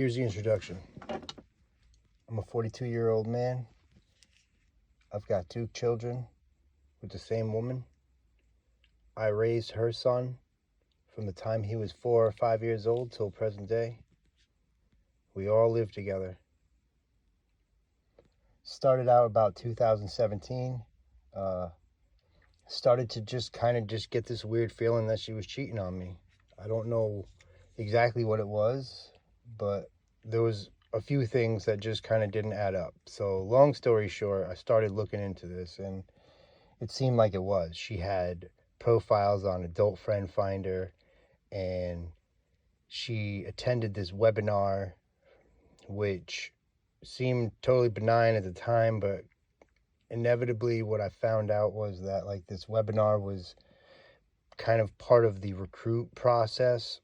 Here's the introduction. I'm a 42-year-old man. I've got 2 children with the same woman. I raised her son from the time he was 4 or 5 years old till present day. We all live together. Started out about 2017. Started to just get this weird feeling that she was cheating on me. I don't know exactly what it was, but there was a few things that just kind of didn't add up. So long story short, I started looking into this, and it seemed like it was. She had profiles on Adult Friend Finder, and she attended this webinar, which seemed totally benign at the time, but inevitably what I found out was that like this webinar was kind of part of the recruit process.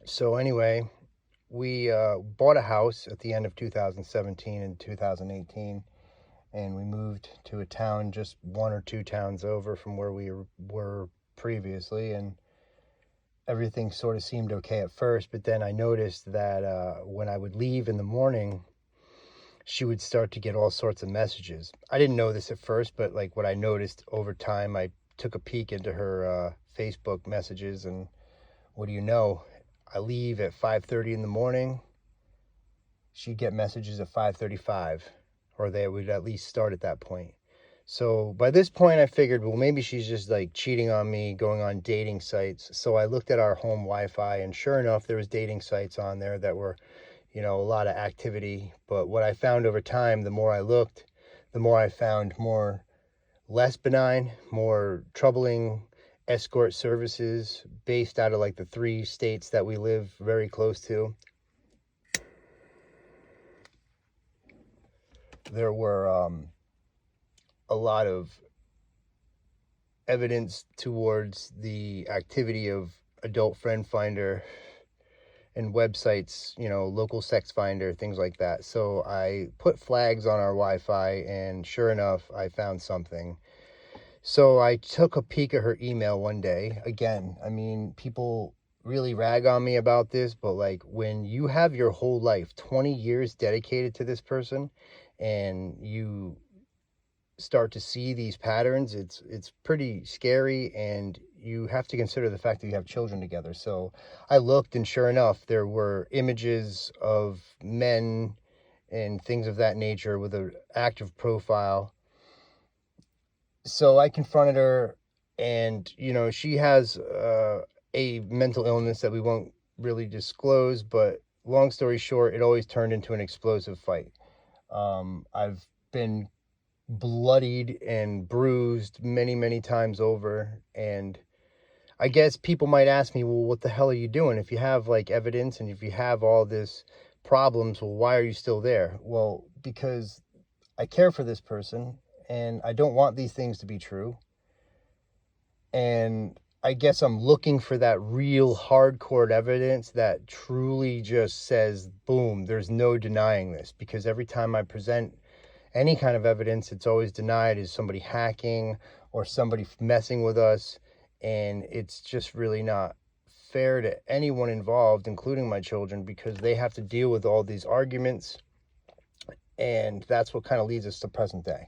So anyway, we bought a house at the end of 2017 and 2018, and we moved to a town just 1 or 2 towns over from where we were previously, and everything sort of seemed okay at first. But then I noticed that when I would leave in the morning, she would start to get all sorts of messages. I didn't know this at first, but like what I noticed over time, I took a peek into her Facebook messages, and what do you know? I leave at 5:30 in the morning. She'd get messages at 5:35, or they would at least start at that point. So by this point, I figured, well, maybe she's just like cheating on me, going on dating sites. So I looked at our home Wi-Fi, and sure enough, there was dating sites on there that were, a lot of activity. But what I found over time, the more I looked, the more I found less benign, more troubling escort services based out of like the 3 states that we live very close to. There were a lot of evidence towards the activity of Adult Friend Finder and websites, local sex finder, things like that. So I put flags on our Wi-Fi, and sure enough, I found something. So I took a peek at her email one day. Again, I mean, people really rag on me about this, but like when you have your whole life, 20 years dedicated to this person, and you start to see these patterns, it's pretty scary, and you have to consider the fact that you have children together. So I looked, and sure enough, there were images of men and things of that nature with an active profile. So I confronted her, and she has a mental illness that we won't really disclose, but long story short, it always turned into an explosive fight. I've been bloodied and bruised many times over, and I guess people might ask me, well, what the hell are you doing? If you have like evidence and if you have all this problems, well, why are you still there? Well, because I care for this person, and I don't want these things to be true. And I guess I'm looking for that real hardcore evidence that truly just says, boom, there's no denying this. Because every time I present any kind of evidence, it's always denied as somebody hacking or somebody messing with us. And it's just really not fair to anyone involved, including my children, because they have to deal with all these arguments. And that's what kind of leads us to present day.